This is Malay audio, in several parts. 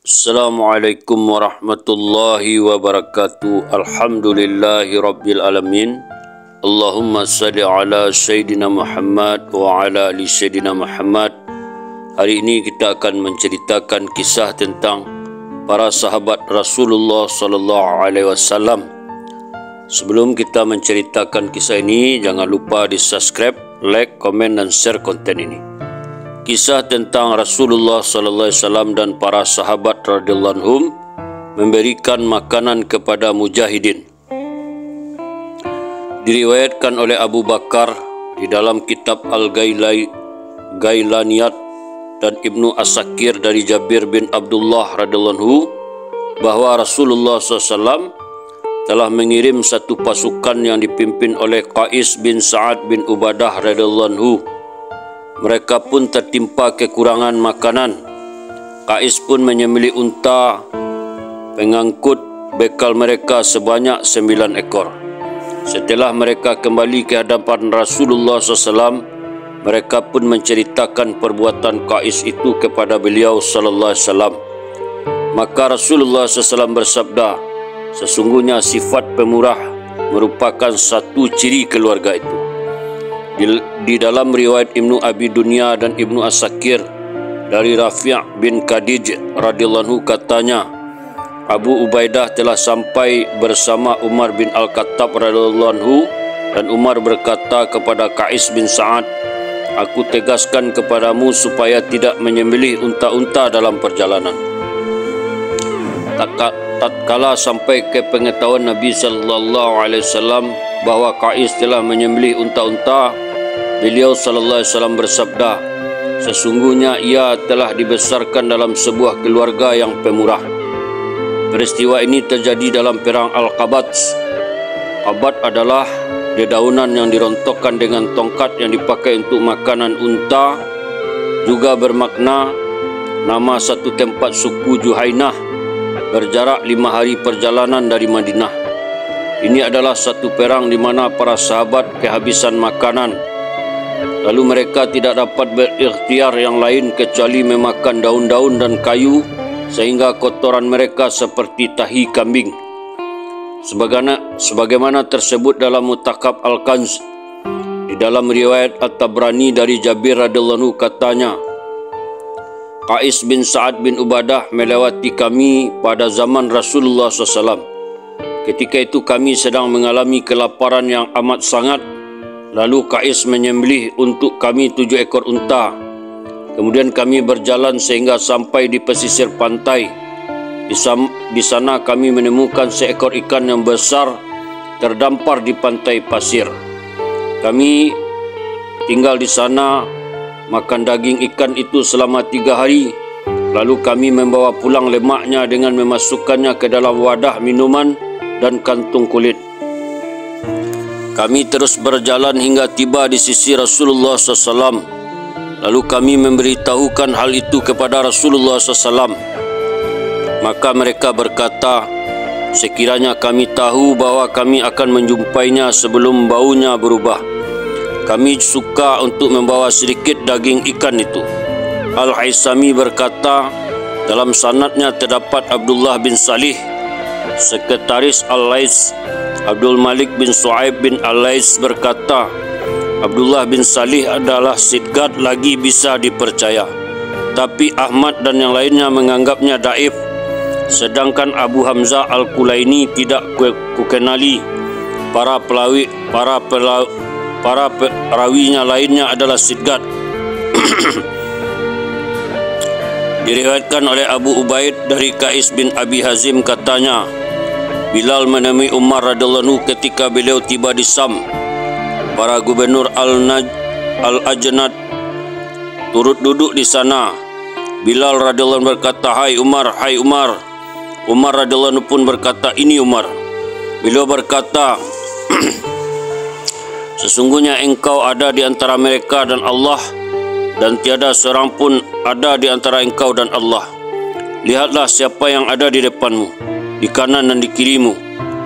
Assalamualaikum warahmatullahi wabarakatuh. Alhamdulillahi rabbil alamin. Allahumma salli ala Sayyidina Muhammad wa ala ali Sayyidina Muhammad. Hari ini kita akan menceritakan kisah tentang para sahabat Rasulullah sallallahu alaihi wasallam. Sebelum kita menceritakan kisah ini, jangan lupa di-subscribe, like, komen dan share konten ini. Kisah tentang Rasulullah sallallahu alaihi wasallam dan para sahabat radhiyallahu anhum memberikan makanan kepada mujahidin. Diriwayatkan oleh Abu Bakar di dalam kitab Al-Gailaniyat dan Ibnu Asakir dari Jabir bin Abdullah radhiyallahu anhu bahwa Rasulullah SAW telah mengirim satu pasukan yang dipimpin oleh Qais bin Sa'ad bin Ubadah radhiyallahu anhu. Mereka pun tertimpa kekurangan makanan. Qais pun menyembelih unta pengangkut bekal mereka sebanyak 9 ekor. Setelah mereka kembali ke hadapan Rasulullah SAW, mereka pun menceritakan perbuatan Qais itu kepada beliau sallallahu alaihi wasallam. Maka Rasulullah SAW bersabda, sesungguhnya sifat pemurah merupakan satu ciri keluarga itu. Di dalam riwayat Ibnu Abi Dunya dan Ibnu Asakir dari Rafi' bin Khadij radhiyallahu anhu katanya, Abu Ubaidah telah sampai bersama Umar bin Al-Khattab radhiyallahu anhu, dan Umar berkata kepada Qais bin Sa'ad, aku tegaskan kepadamu supaya tidak menyembelih unta-unta dalam perjalanan. Tatkala sampai ke pengetahuan Nabi sallallahu alaihi wasallam bahwa Qais telah menyembelih unta-unta, beliau sallallahu alaihi wasallam bersabda, sesungguhnya ia telah dibesarkan dalam sebuah keluarga yang pemurah. Peristiwa ini terjadi dalam perang Al-Qabat. Qabat adalah dedaunan yang dirontokkan dengan tongkat yang dipakai untuk makanan unta. Juga bermakna nama satu tempat suku Juhainah, berjarak 5 hari perjalanan dari Madinah. Ini adalah satu perang di mana para sahabat kehabisan makanan. Lalu mereka tidak dapat berikhtiar yang lain kecuali memakan daun-daun dan kayu, sehingga kotoran mereka seperti tahi kambing. Sebagaimana tersebut dalam Mutakab Al-Kanz. Di dalam riwayat At-Tabrani dari Jabir radhiyallahu anhu katanya, Qais bin Sa'ad bin Ubadah melewati kami pada zaman Rasulullah SAW. Ketika itu kami sedang mengalami kelaparan yang amat sangat. Lalu Qais menyembelih untuk kami 7 ekor unta. Kemudian kami berjalan sehingga sampai di pesisir pantai. Di sana kami menemukan seekor ikan yang besar terdampar di pantai pasir. Kami tinggal di sana, makan daging ikan itu selama 3 hari. Lalu kami membawa pulang lemaknya dengan memasukkannya ke dalam wadah minuman dan kantung kulit. Kami terus berjalan hingga tiba di sisi Rasulullah SAW. Lalu kami memberitahukan hal itu kepada Rasulullah SAW. Maka mereka berkata, sekiranya kami tahu bahwa kami akan menjumpainya sebelum baunya berubah, kami suka untuk membawa sedikit daging ikan itu. Al-Haisami berkata, dalam sanadnya terdapat Abdullah bin Salih, sekretaris Al-Lais. Abdul Malik bin Su'aib bin Al-Lais berkata, Abdullah bin Salih adalah sidqat lagi bisa dipercaya. Tapi Ahmad dan yang lainnya menganggapnya daif. Sedangkan Abu Hamzah Al-Kulaini tidak kukenali. Para perawinya lainnya adalah sidqat. Diriwayatkan oleh Abu Ubaid dari Qais bin Abi Hazim katanya, Bilal menemui Umar radhiyallahu anhu ketika beliau tiba di Sam. Para gubernur Al-Ajnad turut duduk di sana. Bilal radhiyallahu anhu berkata, hai Umar, hai Umar. Umar radhiyallahu anhu pun berkata, ini Umar. Beliau berkata, sesungguhnya engkau ada di antara mereka dan Allah, dan tiada seorang pun ada di antara engkau dan Allah. Lihatlah siapa yang ada di depanmu, di kanan dan di kirimu.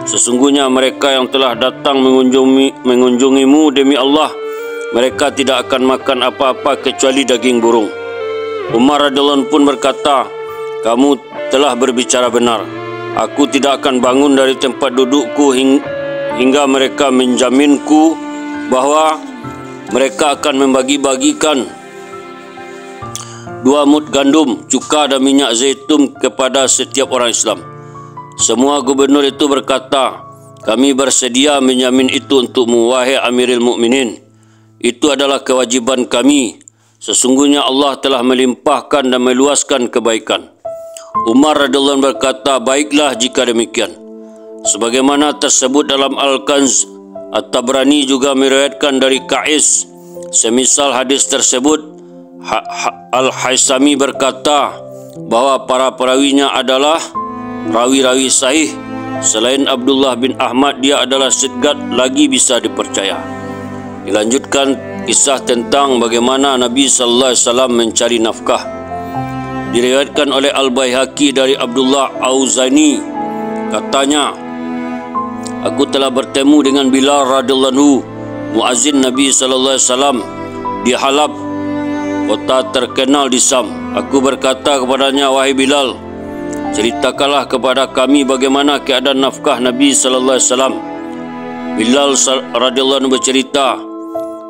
Sesungguhnya mereka yang telah datang mengunjungimu demi Allah, mereka tidak akan makan apa-apa kecuali daging burung. Umar radhiyallahu anhu pun berkata, kamu telah berbicara benar. Aku tidak akan bangun dari tempat dudukku hingga mereka menjaminku bahawa mereka akan membagi-bagikan 2 mud gandum, cuka dan minyak zaitun kepada setiap orang Islam. Semua gubernur itu berkata, kami bersedia menjamin itu untukmu, wahai Amirul Mukminin. Itu adalah kewajiban kami. Sesungguhnya Allah telah melimpahkan dan meluaskan kebaikan. Umar radhiyallahu anhu berkata, baiklah jika demikian. Sebagaimana tersebut dalam Al-Kanz, At-Tabrani juga meriwayatkan dari Qais. Semisal hadis tersebut, Al-Haisami berkata bahawa para perawinya adalah rawi-rawi sahih. Selain Abdullah bin Ahmad, dia adalah sidqat lagi bisa dipercaya. Dilanjutkan kisah tentang bagaimana Nabi sallallahu alaihi wasallam mencari nafkah. Diriwayatkan oleh Al-Baihaqi dari Abdullah Auzani, katanya, aku telah bertemu dengan Bilal radhiyallahu anhu, muazzin Nabi sallallahu alaihi wasallam di Halab, kota terkenal di Sam. Aku berkata kepadanya, wahai Bilal, ceritakanlah kepada kami bagaimana keadaan nafkah Nabi sallallahu alaihi wasallam. Bilal radhiyallahu anhu bercerita,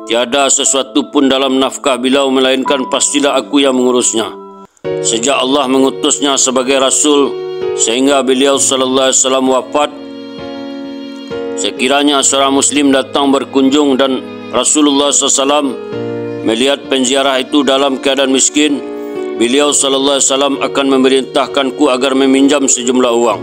tiada sesuatu pun dalam nafkah beliau melainkan pastilah aku yang mengurusnya. Sejak Allah mengutusnya sebagai Rasul sehingga beliau sallallahu alaihi wasallam wafat, sekiranya seorang Muslim datang berkunjung dan Rasulullah SAW melihat penziarah itu dalam keadaan miskin, beliau sallallahu alaihi wasallam akan memerintahkanku agar meminjam sejumlah uang.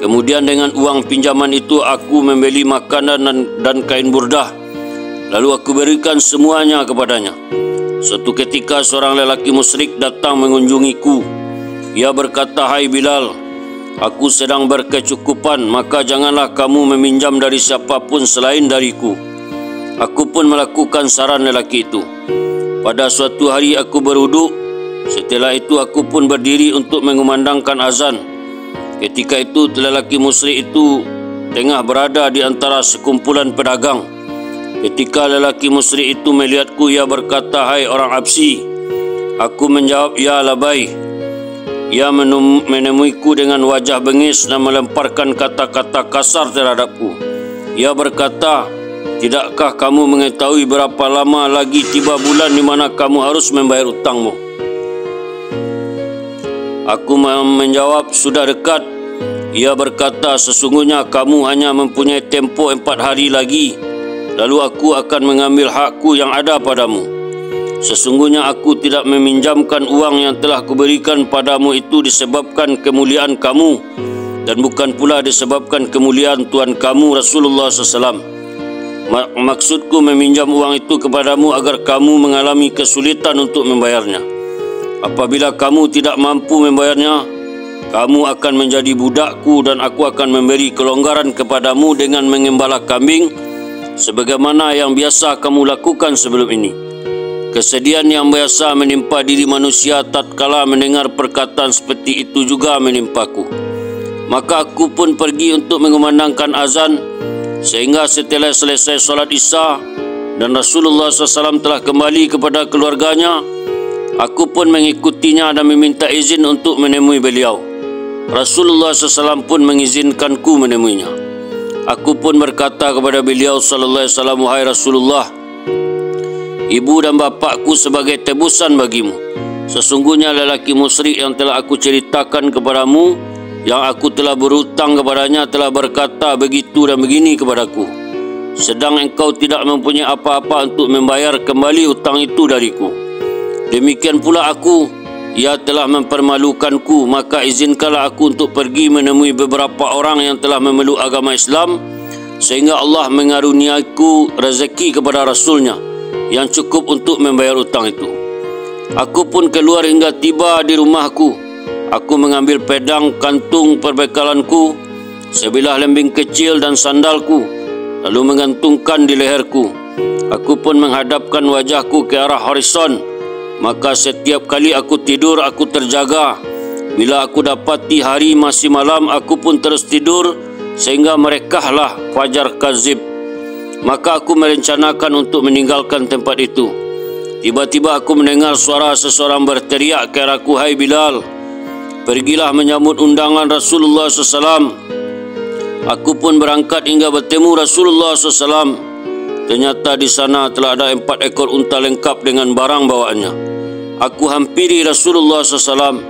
Kemudian dengan uang pinjaman itu aku membeli makanan dan kain burdah, lalu aku berikan semuanya kepadanya. Suatu ketika seorang lelaki musyrik datang mengunjungiku. Ia berkata, hai Bilal, aku sedang berkecukupan, maka janganlah kamu meminjam dari siapapun selain dariku. Aku pun melakukan saran lelaki itu. Pada suatu hari aku berwuduk. Setelah itu aku pun berdiri untuk mengumandangkan azan. Ketika itu lelaki musyrik itu tengah berada di antara sekumpulan pedagang. Ketika lelaki musyrik itu melihatku, ia berkata, hai orang Absi. Aku menjawab, ya labai. Ia menemuiku dengan wajah bengis dan melemparkan kata-kata kasar terhadapku. Ia berkata, tidakkah kamu mengetahui berapa lama lagi tiba bulan di mana kamu harus membayar utangmu? Aku menjawab, sudah dekat. Ia berkata, sesungguhnya kamu hanya mempunyai tempo 4 hari lagi, lalu aku akan mengambil hakku yang ada padamu. Sesungguhnya aku tidak meminjamkan uang yang telah kuberikan padamu itu disebabkan kemuliaan kamu, dan bukan pula disebabkan kemuliaan Tuhan kamu Rasulullah SAW. Maksudku meminjam uang itu kepadamu agar kamu mengalami kesulitan untuk membayarnya. Apabila kamu tidak mampu membayarnya, kamu akan menjadi budakku dan aku akan memberi kelonggaran kepadamu dengan mengembala kambing sebagaimana yang biasa kamu lakukan sebelum ini. Kesedihan yang biasa menimpa diri manusia tatkala mendengar perkataan seperti itu juga menimpaku. Maka aku pun pergi untuk mengumandangkan azan, sehingga setelah selesai solat Isya dan Rasulullah SAW telah kembali kepada keluarganya, aku pun mengikutinya dan meminta izin untuk menemui beliau. Rasulullah SAW pun mengizinkanku menemuinya. Aku pun berkata kepada beliau sallallahu alaihi wasallam, wahai Rasulullah, ibu dan bapakku sebagai tebusan bagimu. Sesungguhnya lelaki musyrik yang telah aku ceritakan kepadamu, yang aku telah berhutang kepadanya, telah berkata begitu dan begini kepadaku, sedang engkau tidak mempunyai apa-apa untuk membayar kembali hutang itu dariku. Demikian pula aku, ia telah mempermalukanku, maka izinkanlah aku untuk pergi menemui beberapa orang yang telah memeluk agama Islam, sehingga Allah mengaruniaku rezeki kepada Rasulnya yang cukup untuk membayar hutang itu. Aku pun keluar hingga tiba di rumahku. Aku mengambil pedang, kantung perbekalanku, sebilah lembing kecil dan sandalku, lalu mengantungkan di leherku. Aku pun menghadapkan wajahku ke arah horizon. Maka setiap kali aku tidur, aku terjaga. Bila aku dapati hari masih malam, aku pun terus tidur sehingga merekahlah fajar kazib. Maka aku merencanakan untuk meninggalkan tempat itu. Tiba-tiba aku mendengar suara seseorang berteriak ke arahku, "Hai Bilal, pergilah menyambut undangan Rasulullah SAW." Aku pun berangkat hingga bertemu Rasulullah SAW. Ternyata di sana telah ada 4 ekor unta lengkap dengan barang bawaannya. Aku hampiri Rasulullah SAW.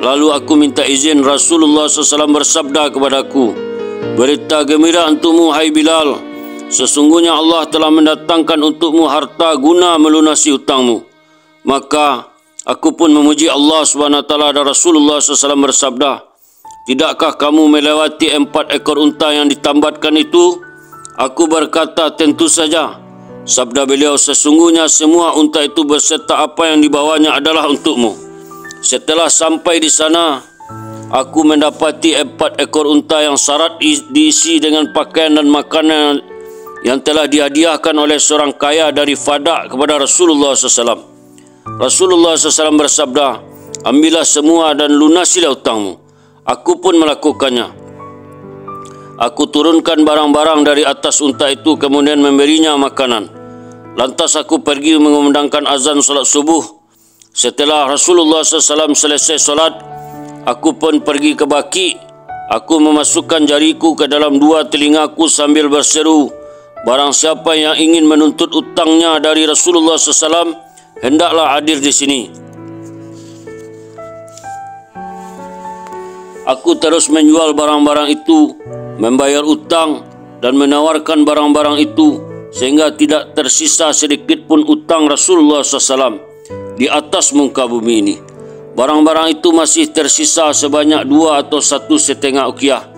Lalu aku minta izin. Rasulullah SAW bersabda kepadaku, "Berita gembira untukmu, hai Bilal. Sesungguhnya Allah telah mendatangkan untukmu harta guna melunasi hutangmu." Maka aku pun memuji Allah SWT dan Rasulullah SAW bersabda, "Tidakkah kamu melewati 4 ekor unta yang ditambatkan itu?" Aku berkata, "Tentu saja." Sabda beliau, "Sesungguhnya semua unta itu beserta apa yang dibawanya adalah untukmu." Setelah sampai di sana, aku mendapati 4 ekor unta yang syarat diisi dengan pakaian dan makanan yang telah dihadiahkan oleh seorang kaya dari Fadak kepada Rasulullah SAW. Rasulullah SAW bersabda, "Ambillah semua dan lunasilah hutangmu." Aku pun melakukannya. Aku turunkan barang-barang dari atas unta itu, kemudian memberinya makanan. Lantas aku pergi mengumandangkan azan solat subuh. Setelah Rasulullah SAW selesai solat, aku pun pergi ke Baqi. Aku memasukkan jariku ke dalam 2 telingaku sambil berseru, "Barang siapa yang ingin menuntut utangnya dari Rasulullah SAW, hendaklah hadir di sini." Aku terus menjual barang-barang itu, membayar utang dan menawarkan barang-barang itu sehingga tidak tersisa sedikit pun utang Rasulullah SAW di atas muka bumi ini. Barang-barang itu masih tersisa sebanyak 2 atau 1,5 ukiah.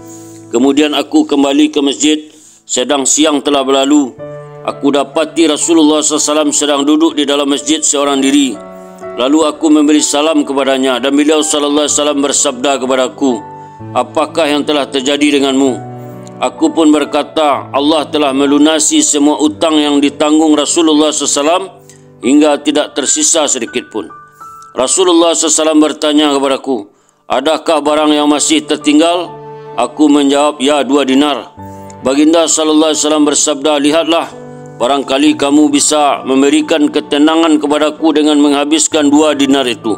Kemudian aku kembali ke masjid. Sedang siang telah berlalu. Aku dapati Rasulullah SAW sedang duduk di dalam masjid seorang diri. Lalu aku memberi salam kepadanya dan beliau SAW bersabda kepadaku, "Apakah yang telah terjadi denganmu?" Aku pun berkata, "Allah telah melunasi semua utang yang ditanggung Rasulullah SAW hingga tidak tersisa sedikit pun." Rasulullah SAW bertanya kepadaku, "Adakah barang yang masih tertinggal?" Aku menjawab, "Ya, 2 dinar." Baginda sallallahu alaihi wasallam bersabda, "Lihatlah, barangkali kamu bisa memberikan ketenangan kepadaku dengan menghabiskan 2 dinar itu.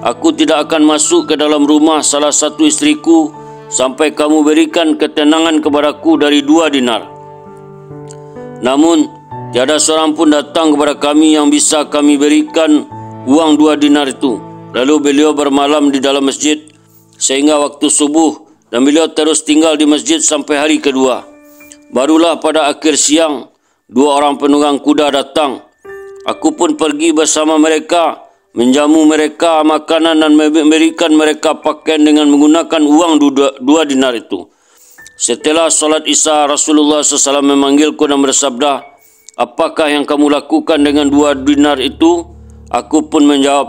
Aku tidak akan masuk ke dalam rumah salah satu istriku sampai kamu berikan ketenangan kepadaku dari 2 dinar. Namun, tiada seorang pun datang kepada kami yang bisa kami berikan uang 2 dinar itu." Lalu beliau bermalam di dalam masjid sehingga waktu subuh dan beliau terus tinggal di masjid sampai hari kedua. Barulah pada akhir siang, 2 orang penunggang kuda datang. Aku pun pergi bersama mereka, menjamu mereka makanan dan memberikan mereka pakaian dengan menggunakan uang 2 dinar itu. Setelah solat Isya, Rasulullah SAW memanggilku dan bersabda, "Apakah yang kamu lakukan dengan 2 dinar itu?" Aku pun menjawab,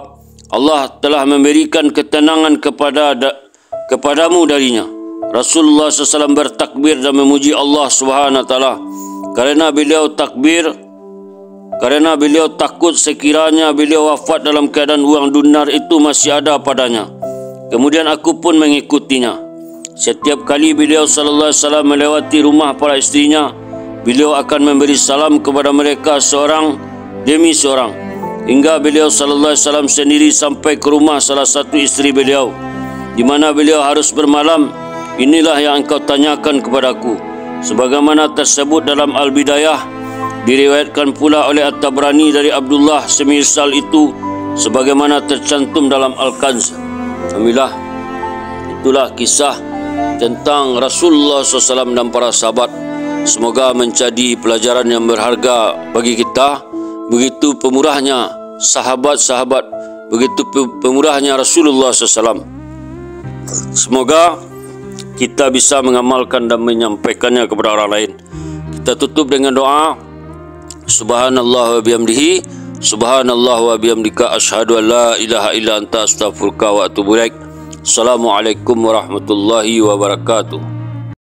"Allah telah memberikan ketenangan kepadamu darinya." Rasulullah SAW bertakbir dan memuji Allah SWT karena beliau takut sekiranya beliau wafat dalam keadaan uang dinar itu masih ada padanya. Kemudian aku pun mengikutinya. Setiap kali beliau SAW melewati rumah para istrinya, beliau akan memberi salam kepada mereka seorang demi seorang, hingga beliau SAW sendiri sampai ke rumah salah satu istri beliau, di mana beliau harus bermalam. "Inilah yang engkau tanyakan kepadaku." Sebagaimana tersebut dalam Al-Bidayah, diriwayatkan pula oleh At-Tabrani dari Abdullah semirsal itu sebagaimana tercantum dalam Al-Kanz. Alhamdulillah, itulah kisah tentang Rasulullah SAW dan para sahabat. Semoga menjadi pelajaran yang berharga bagi kita. Begitu pemurahnya sahabat-sahabat, begitu pemurahnya Rasulullah SAW. Semoga kita bisa mengamalkan dan menyampaikannya kepada orang lain. Kita tutup dengan doa. Subhanallah wa bihamdihi, subhanallah wa bihamdika, asyhadu an la ilaha illa anta, astaghfiruka wa atubu ilaik. Assalamualaikum warahmatullahi wabarakatuh.